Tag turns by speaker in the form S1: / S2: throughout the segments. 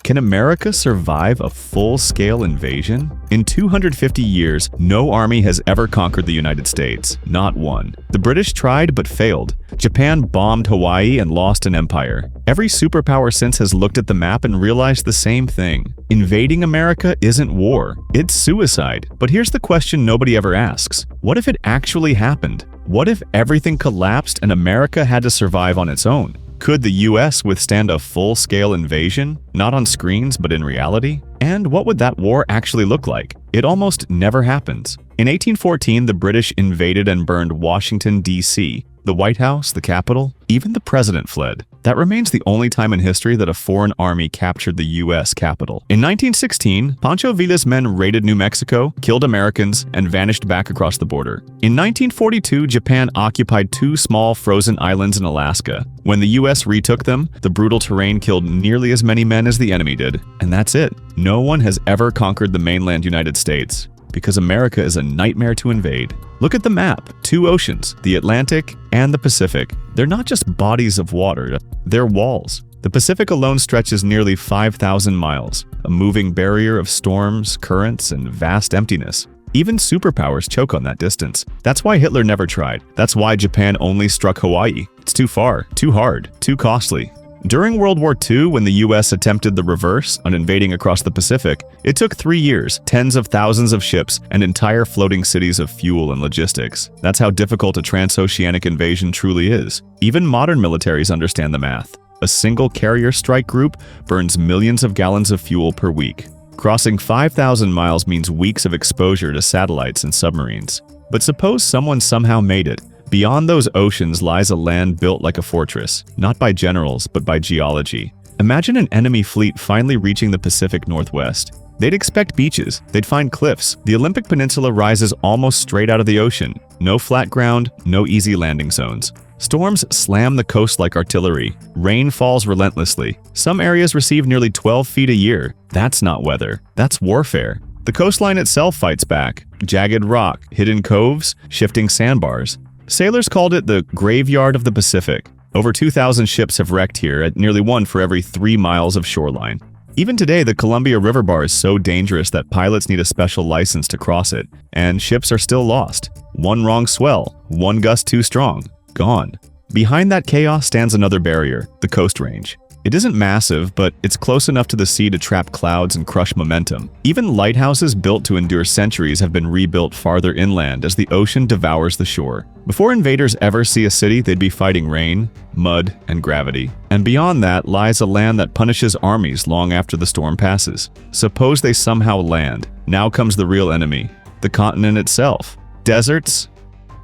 S1: Can America survive a full-scale invasion? In 250 years, no army has ever conquered the United States. Not one. The British tried but failed. Japan bombed Hawaii and lost an empire. Every superpower since has looked at the map and realized the same thing. Invading America isn't war. It's suicide. But here's the question nobody ever asks. What if it actually happened? What if everything collapsed and America had to survive on its own? Could the US withstand a full-scale invasion? Not on screens, but in reality? And what would that war actually look like? It almost never happens. In 1814, the British invaded and burned Washington, D.C. The White House, the Capitol, even the president fled. That remains the only time in history that a foreign army captured the U.S. Capitol. In 1916, Pancho Villa's men raided New Mexico, killed Americans, and vanished back across the border. In 1942, Japan occupied two small frozen islands in Alaska. When the U.S. retook them, the brutal terrain killed nearly as many men as the enemy did. And that's it. No one has ever conquered the mainland United States, because America is a nightmare to invade. Look at the map. Two oceans, the Atlantic and the Pacific. They're not just bodies of water, they're walls. The Pacific alone stretches nearly 5,000 miles, a moving barrier of storms, currents, and vast emptiness. Even superpowers choke on that distance. That's why Hitler never tried. That's why Japan only struck Hawaii. It's too far, too hard, too costly. During World War II, when the US attempted the reverse on invading across the Pacific, it took 3 years, tens of thousands of ships, and entire floating cities of fuel and logistics. That's how difficult a transoceanic invasion truly is. Even modern militaries understand the math. A single carrier strike group burns millions of gallons of fuel per week. Crossing 5,000 miles means weeks of exposure to satellites and submarines. But suppose someone somehow made it. Beyond those oceans lies a land built like a fortress, not by generals, but by geology. Imagine an enemy fleet finally reaching the Pacific Northwest. They'd expect beaches, they'd find cliffs. The Olympic Peninsula rises almost straight out of the ocean. No flat ground, no easy landing zones. Storms slam the coast like artillery. Rain falls relentlessly. Some areas receive nearly 12 feet a year. That's not weather, that's warfare. The coastline itself fights back. Jagged rock, hidden coves, shifting sandbars. Sailors called it the graveyard of the Pacific. Over 2,000 ships have wrecked here, at nearly one for every 3 miles of shoreline. Even today, the Columbia River Bar is so dangerous that pilots need a special license to cross it, and ships are still lost. One wrong swell, one gust too strong, gone. Behind that chaos stands another barrier, the Coast Range. It isn't massive, but it's close enough to the sea to trap clouds and crush momentum. Even lighthouses built to endure centuries have been rebuilt farther inland as the ocean devours the shore. Before invaders ever see a city, they'd be fighting rain, mud, and gravity. And beyond that lies a land that punishes armies long after the storm passes. Suppose they somehow land. Now comes the real enemy, the continent itself. Deserts,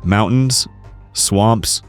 S1: mountains, swamps,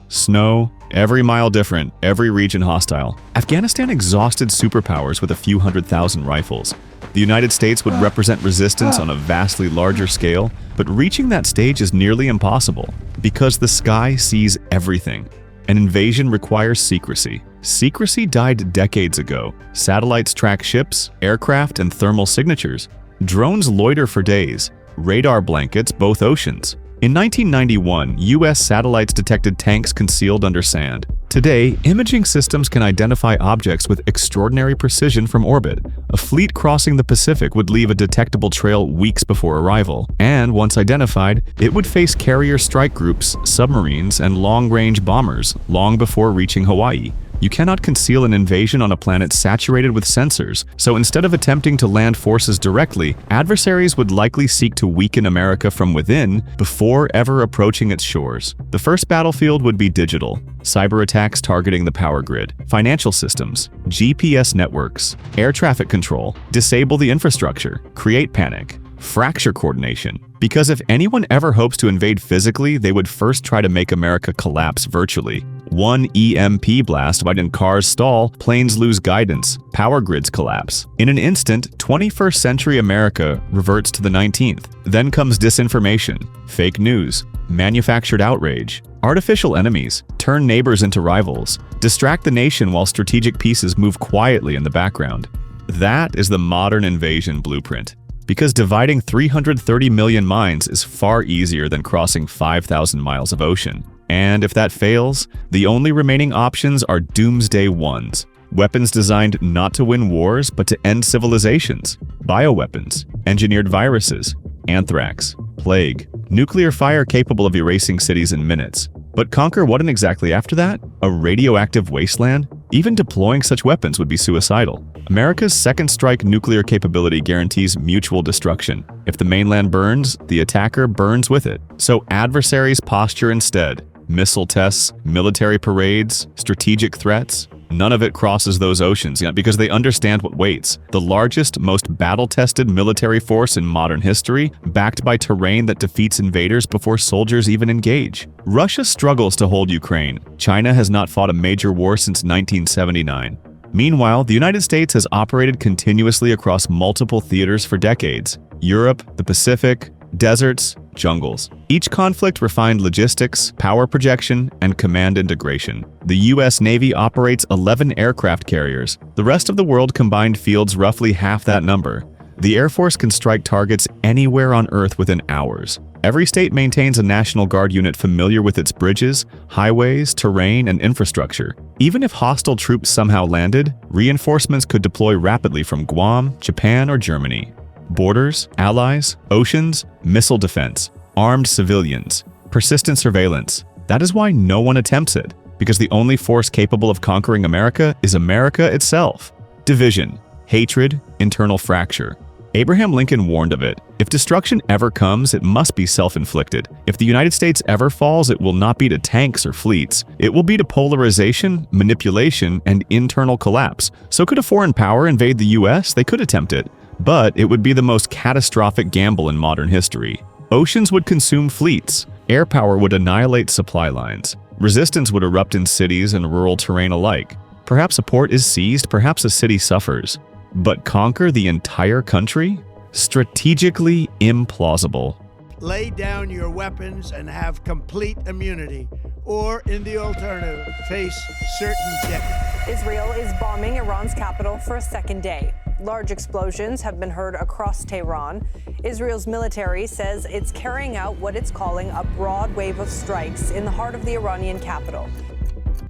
S1: snow, every mile different, every region hostile. Afghanistan exhausted superpowers with a few 100,000 rifles. The United States would represent resistance on a vastly larger scale, but reaching that stage is nearly impossible because the sky sees everything. An invasion requires secrecy. Secrecy died decades ago. Satellites track ships, aircraft, and thermal signatures. Drones loiter for days. Radar blankets both oceans. In 1991, U.S. satellites detected tanks concealed under sand. Today, imaging systems can identify objects with extraordinary precision from orbit. A fleet crossing the Pacific would leave a detectable trail weeks before arrival, and once identified, it would face carrier strike groups, submarines, and long-range bombers long before reaching Hawaii. You cannot conceal an invasion on a planet saturated with sensors, so instead of attempting to land forces directly, adversaries would likely seek to weaken America from within before ever approaching its shores. The first battlefield would be digital. Cyberattacks targeting the power grid, financial systems, GPS networks, air traffic control, disable the infrastructure, create panic, fracture coordination. Because if anyone ever hopes to invade physically, they would first try to make America collapse virtually. One EMP blast might in cars stall, planes lose guidance, power grids collapse. In an instant, 21st century America reverts to the 19th. Then comes disinformation, fake news, manufactured outrage, artificial enemies, turn neighbors into rivals, distract the nation while strategic pieces move quietly in the background. That is the modern invasion blueprint. Because dividing 330 million minds is far easier than crossing 5,000 miles of ocean. And if that fails, the only remaining options are doomsday ones. Weapons designed not to win wars, but to end civilizations. Bioweapons, engineered viruses, anthrax, plague, nuclear fire capable of erasing cities in minutes. But conquer what exactly after that? A radioactive wasteland? Even deploying such weapons would be suicidal. America's second strike nuclear capability guarantees mutual destruction. If the mainland burns, the attacker burns with it. So adversaries posture instead. Missile tests, military parades, strategic threats. None of it crosses those oceans yet because they understand what waits. The largest, most battle-tested military force in modern history, backed by terrain that defeats invaders before soldiers even engage. Russia struggles to hold Ukraine. China has not fought a major war since 1979. Meanwhile, the United States has operated continuously across multiple theaters for decades. Europe, the Pacific, deserts, jungles. Each conflict refined logistics, power projection, and command integration. The U.S. Navy operates 11 aircraft carriers. The rest of the world combined fields roughly half that number. The Air Force can strike targets anywhere on Earth within hours. Every state maintains a National Guard unit familiar with its bridges, highways, terrain, and infrastructure. Even if hostile troops somehow landed, reinforcements could deploy rapidly from Guam, Japan, or Germany. Borders, allies, oceans, missile defense, armed civilians, persistent surveillance. That is why no one attempts it, because the only force capable of conquering America is America itself. Division, hatred, internal fracture. Abraham Lincoln warned of it. If destruction ever comes, it must be self-inflicted. If the United States ever falls, it will not be to tanks or fleets. It will be to polarization, manipulation, and internal collapse. So could a foreign power invade the US? They could attempt it. But it would be the most catastrophic gamble in modern history. Oceans would consume fleets. Air power would annihilate supply lines. Resistance would erupt in cities and rural terrain alike. Perhaps a port is seized, perhaps a city suffers. But conquer the entire country? Strategically implausible.
S2: Lay down your weapons and have complete immunity, or in the alternative, face certain death.
S3: Israel is bombing Iran's capital for a second day. Large explosions have been heard across Tehran. Israel's military says it's carrying out what it's calling a broad wave of strikes in the heart of the Iranian capital.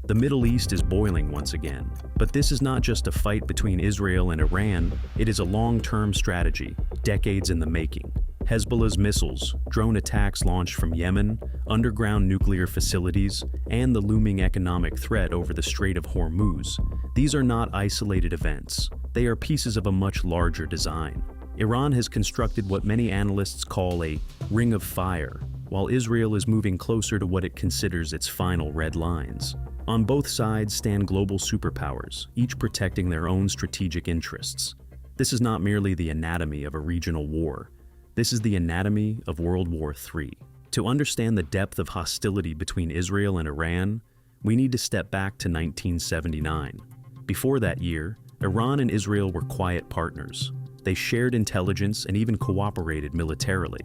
S4: The Middle East is boiling once again. But this is not just a fight between Israel and Iran, it is a long-term strategy, decades in the making. Hezbollah's missiles, drone attacks launched from Yemen, underground nuclear facilities, and the looming economic threat over the Strait of Hormuz. These are not isolated events. They are pieces of a much larger design. Iran has constructed what many analysts call a ring of fire, while Israel is moving closer to what it considers its final red lines. On both sides stand global superpowers, each protecting their own strategic interests. This is not merely the anatomy of a regional war. This is the anatomy of World War III. To understand the depth of hostility between Israel and Iran, we need to step back to 1979. Before that year, Iran and Israel were quiet partners. They shared intelligence and even cooperated militarily.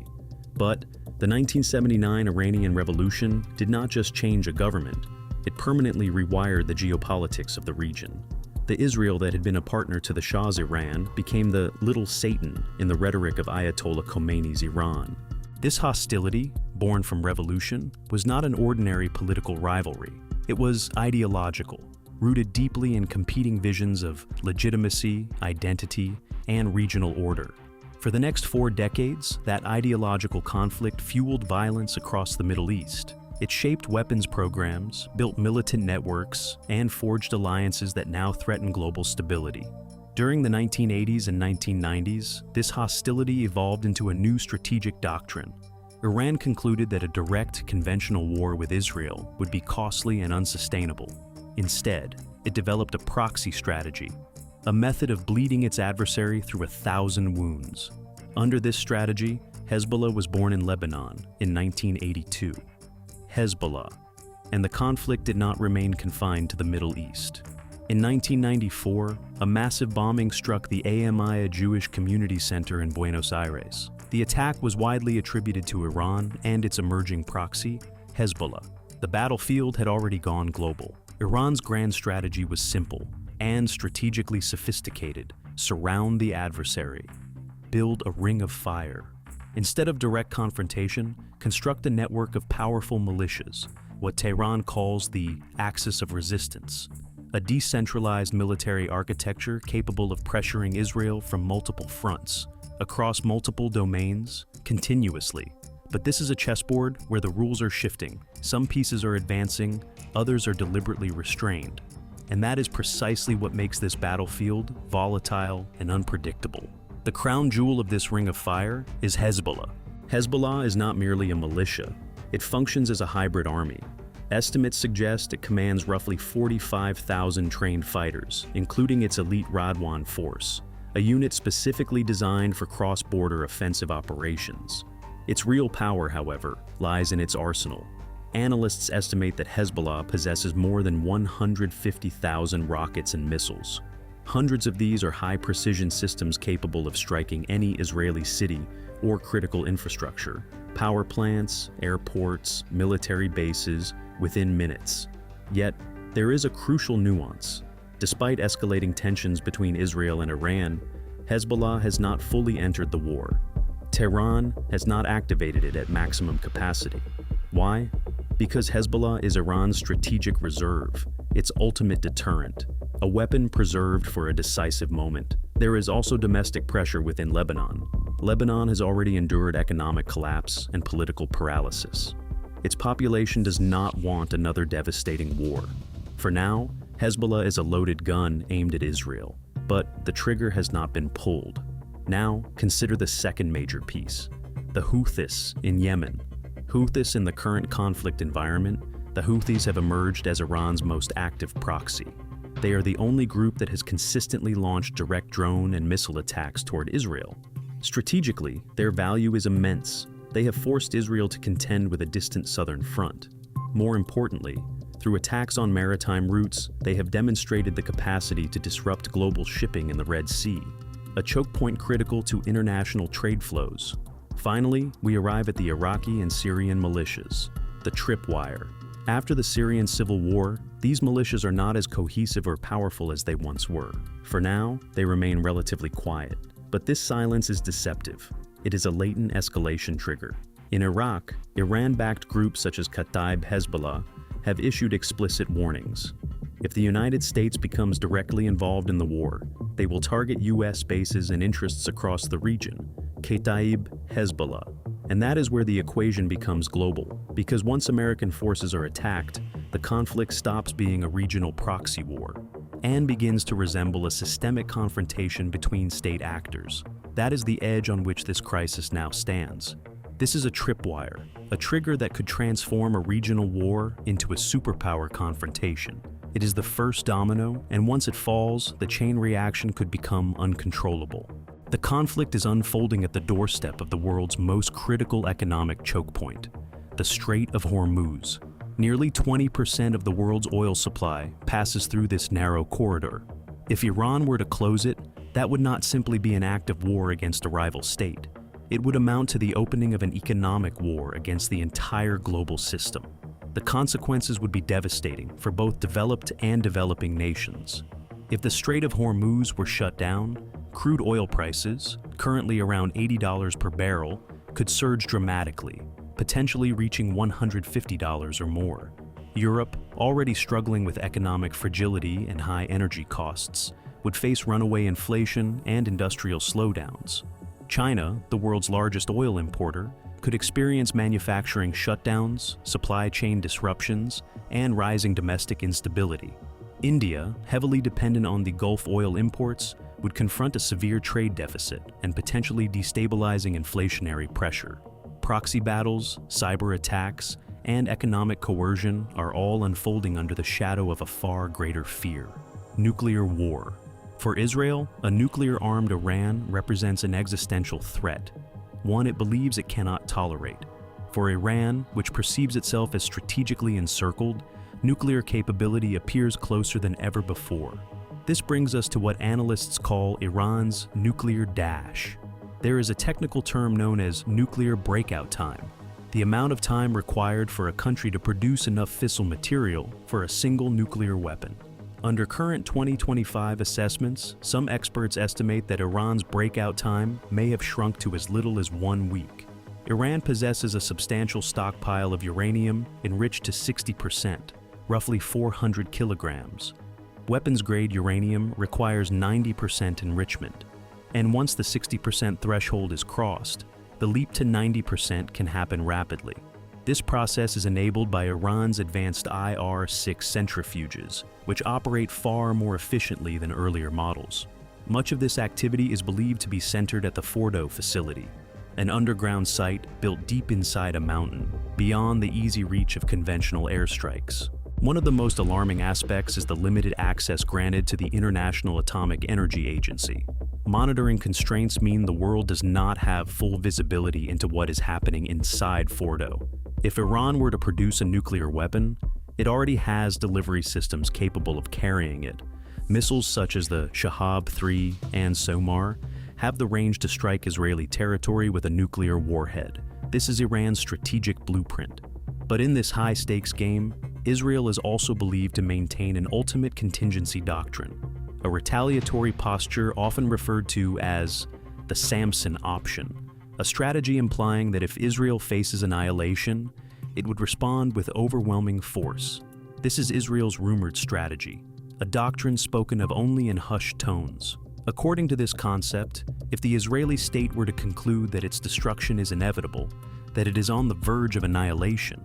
S4: But the 1979 Iranian Revolution did not just change a government, it permanently rewired the geopolitics of the region. The Israel that had been a partner to the Shah's Iran became the little Satan in the rhetoric of Ayatollah Khomeini's Iran. This hostility, born from revolution, was not an ordinary political rivalry. It was ideological, rooted deeply in competing visions of legitimacy, identity, and regional order. For the next 4 decades, that ideological conflict fueled violence across the Middle East. It shaped weapons programs, built militant networks, and forged alliances that now threaten global stability. During the 1980s and 1990s, this hostility evolved into a new strategic doctrine. Iran concluded that a direct, conventional war with Israel would be costly and unsustainable. Instead, it developed a proxy strategy, a method of bleeding its adversary through 1,000 wounds. Under this strategy, Hezbollah was born in Lebanon in 1982. Hezbollah, and the conflict did not remain confined to the Middle East. In 1994, a massive bombing struck the AMI Jewish Community Center in Buenos Aires. The attack was widely attributed to Iran and its emerging proxy, Hezbollah. The battlefield had already gone global. Iran's grand strategy was simple and strategically sophisticated: surround the adversary, build a ring of fire. Instead of direct confrontation, construct a network of powerful militias, what Tehran calls the axis of resistance. a decentralized military architecture capable of pressuring Israel from multiple fronts, across multiple domains, continuously. But this is a chessboard where the rules are shifting. Some pieces are advancing, others are deliberately restrained. And that is precisely what makes this battlefield volatile and unpredictable. The crown jewel of this ring of fire is Hezbollah. Hezbollah is not merely a militia. It functions as a hybrid army. Estimates suggest it commands roughly 45,000 trained fighters, including its elite Radwan force, a unit specifically designed for cross-border offensive operations. Its real power, however, lies in its arsenal. Analysts estimate that Hezbollah possesses more than 150,000 rockets and missiles. Hundreds of these are high-precision systems capable of striking any Israeli city or critical infrastructure, power plants, airports, military bases, within minutes. Yet, there is a crucial nuance. Despite escalating tensions between Israel and Iran, Hezbollah has not fully entered the war. Tehran has not activated it at maximum capacity. Why? Because Hezbollah is Iran's strategic reserve, its ultimate deterrent, a weapon preserved for a decisive moment. There is also domestic pressure within Lebanon. Lebanon has already endured economic collapse and political paralysis. Its population does not want another devastating war. For now, Hezbollah is a loaded gun aimed at Israel, but the trigger has not been pulled. Now, consider the second major piece, the Houthis in Yemen. Houthis in the current conflict environment, the Houthis have emerged as Iran's most active proxy. They are the only group that has consistently launched direct drone and missile attacks toward Israel. Strategically, their value is immense. They have forced Israel to contend with a distant southern front. More importantly, through attacks on maritime routes, they have demonstrated the capacity to disrupt global shipping in the Red Sea, a choke point critical to international trade flows. Finally, we arrive at the Iraqi and Syrian militias, the tripwire. After the Syrian civil war, these militias are not as cohesive or powerful as they once were. For now, they remain relatively quiet. But this silence is deceptive. It is a latent escalation trigger. In Iraq, Iran-backed groups such as Kataib Hezbollah have issued explicit warnings. If the United States becomes directly involved in the war, they will target U.S. bases and interests across the region, Kataib Hezbollah. And that is where the equation becomes global, because once American forces are attacked, the conflict stops being a regional proxy war and begins to resemble a systemic confrontation between state actors. That is the edge on which this crisis now stands. This is a tripwire, a trigger that could transform a regional war into a superpower confrontation. It is the first domino, and once it falls, the chain reaction could become uncontrollable. The conflict is unfolding at the doorstep of the world's most critical economic choke point, the Strait of Hormuz. Nearly 20% of the world's oil supply passes through this narrow corridor. If Iran were to close it, that would not simply be an act of war against a rival state. It would amount to the opening of an economic war against the entire global system. The consequences would be devastating for both developed and developing nations. If the Strait of Hormuz were shut down, crude oil prices, currently around $80 per barrel, could surge dramatically, potentially reaching $150 or more. Europe, already struggling with economic fragility and high energy costs, would face runaway inflation and industrial slowdowns. China, the world's largest oil importer, could experience manufacturing shutdowns, supply chain disruptions, and rising domestic instability. India, heavily dependent on the Gulf oil imports, would confront a severe trade deficit and potentially destabilizing inflationary pressure. Proxy battles, cyber attacks, and economic coercion are all unfolding under the shadow of a far greater fear: nuclear war. For Israel, a nuclear-armed Iran represents an existential threat, one it believes it cannot tolerate. For Iran, which perceives itself as strategically encircled, nuclear capability appears closer than ever before. This brings us to what analysts call Iran's nuclear dash. There is a technical term known as nuclear breakout time, the amount of time required for a country to produce enough fissile material for a single nuclear weapon. Under current 2025 assessments, some experts estimate that Iran's breakout time may have shrunk to as little as 1 week. Iran possesses a substantial stockpile of uranium enriched to 60%, roughly 400 kilograms. Weapons-grade uranium requires 90% enrichment, and once the 60% threshold is crossed, the leap to 90% can happen rapidly. This process is enabled by Iran's advanced IR-6 centrifuges, which operate far more efficiently than earlier models. Much of this activity is believed to be centered at the Fordo facility, an underground site built deep inside a mountain, beyond the easy reach of conventional airstrikes. One of the most alarming aspects is the limited access granted to the International Atomic Energy Agency. Monitoring constraints mean the world does not have full visibility into what is happening inside Fordo. If Iran were to produce a nuclear weapon, it already has delivery systems capable of carrying it. Missiles such as the Shahab-3 and SOMAR have the range to strike Israeli territory with a nuclear warhead. This is Iran's strategic blueprint. But in this high-stakes game, Israel is also believed to maintain an ultimate contingency doctrine, a retaliatory posture often referred to as the Samson option, a strategy implying that if Israel faces annihilation, it would respond with overwhelming force. This is Israel's rumored strategy, a doctrine spoken of only in hushed tones. According to this concept, if the Israeli state were to conclude that its destruction is inevitable, that it is on the verge of annihilation,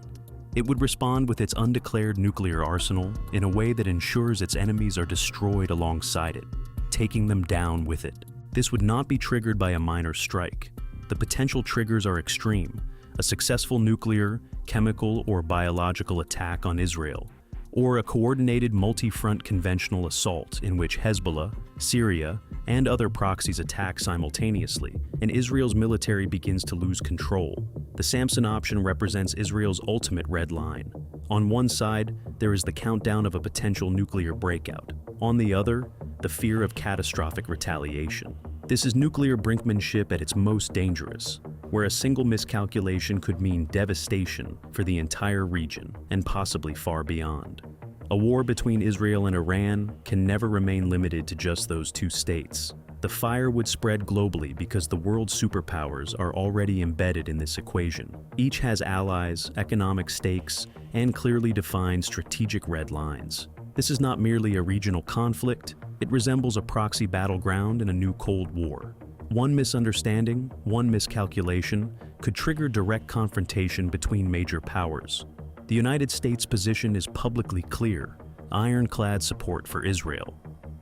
S4: it would respond with its undeclared nuclear arsenal in a way that ensures its enemies are destroyed alongside it, taking them down with it. This would not be triggered by a minor strike. The potential triggers are extreme: a successful nuclear, chemical, or biological attack on Israel, or a coordinated multi-front conventional assault in which Hezbollah, Syria, and other proxies attack simultaneously, and Israel's military begins to lose control. The Samson option represents Israel's ultimate red line. On one side, there is the countdown of a potential nuclear breakout. On the other, the fear of catastrophic retaliation. This is nuclear brinkmanship at its most dangerous, where a single miscalculation could mean devastation for the entire region and possibly far beyond. A war between Israel and Iran can never remain limited to just those two states. The fire would spread globally because the world's superpowers are already embedded in this equation. Each has allies, economic stakes, and clearly defined strategic red lines. This is not merely a regional conflict, it resembles a proxy battleground in a new Cold War. One misunderstanding, one miscalculation, could trigger direct confrontation between major powers. The United States' position is publicly clear: ironclad support for Israel.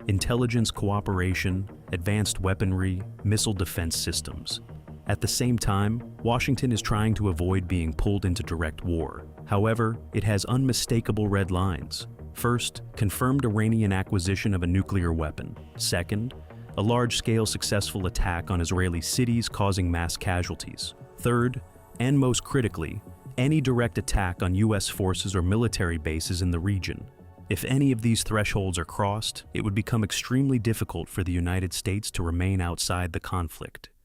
S4: Intelligence cooperation, advanced weaponry, missile defense systems. At the same time, Washington is trying to avoid being pulled into direct war. However, it has unmistakable red lines. First, confirmed Iranian acquisition of a nuclear weapon. Second, a large-scale successful attack on Israeli cities causing mass casualties. Third, and most critically, any direct attack on U.S. forces or military bases in the region. If any of these thresholds are crossed, it would become extremely difficult for the United States to remain outside the conflict.